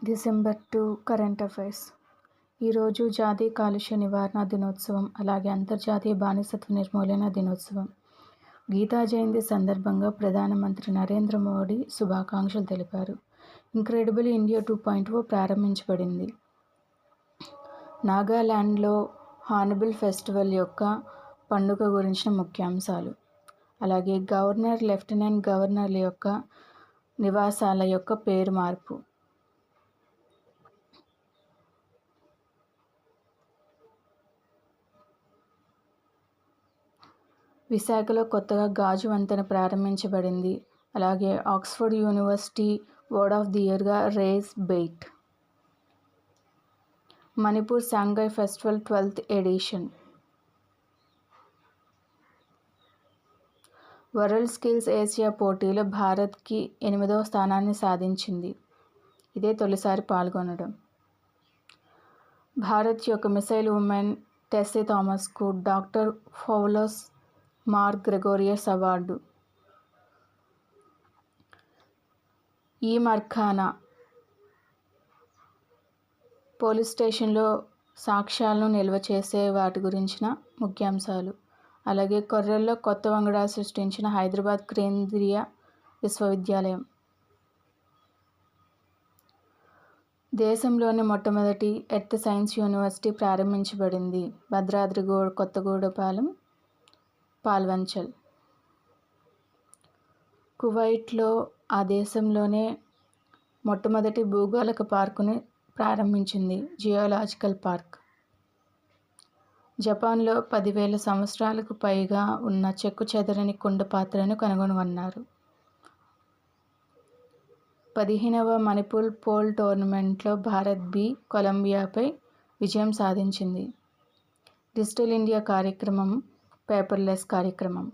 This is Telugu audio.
December 2 current affairs. ఈరోజు జాతీయ కాలుష్య నివారణ దినోత్సవం, అలాగే అంతర్జాతీయ బానిసత్వ నిర్మూలన దినోత్సవం. గీతా జయంతి సందర్భంగా ప్రధానమంత్రి నరేంద్ర మోడీ శుభాకాంక్షలు తెలిపారు. ఇంక్రెడిబుల్ ఇండియా 2.0 ప్రారంభించబడింది. నాగాలాండ్లో హార్న్బిల్ ఫెస్టివల్ యొక్క పండుగ గురించిన ముఖ్యాంశాలు, అలాగే గవర్నర్, లెఫ్టినెంట్ గవర్నర్ల యొక్క నివాసాల యొక్క పేరు మార్పు, విశాఖలో కొత్తగా గాజు వంతెన ప్రారంభించబడింది. అలాగే Oxford university word of the ఇయర్గా rage bait. Manipur Shanghai festival 12th edition. World skills Asia పోటీలో భారత్కి 8వ స్థానాన్ని సాధించింది. ఇదే తొలిసారి పాల్గొనడం. భారత్ యొక్క మిసైల్ ఉమెన్ టెస్సీ థామస్కు డాక్టర్ పౌలోస్ మార్ గ్రెగోరియస్ అవార్డు. ఈ మర్ఖానా పోలీస్ స్టేషన్లో సాక్ష్యాలను నిల్వ చేసే వాటి గురించిన ముఖ్యాంశాలు, అలాగే కొర్రెల్లో కొత్త వంగడా సృష్టించిన హైదరాబాద్ కేంద్రీయ విశ్వవిద్యాలయం. దేశంలోని మొట్టమొదటి ఎర్త్ సైన్స్ యూనివర్సిటీ ప్రారంభించబడింది. భద్రాద్రి కొత్తగూడపాలెం, పాల్వంచల్. కువైట్లో ఆ దేశంలోనే మొట్టమొదటి భూగోళక పార్కుని ప్రారంభించింది, జియోలాజికల్ పార్క్. జపాన్లో 10,000 సంవత్సరాలకు పైగా ఉన్న చెక్కు చెదరని కుండ పాత్రను కనుగొన్నారు. 15వ మణిపూర్ పోల్ టోర్నమెంట్లో భారత్ బి కొలంబియాపై విజయం సాధించింది. డిజిటల్ ఇండియా కార్యక్రమం పేపర్లెస్ కార్యక్రమం.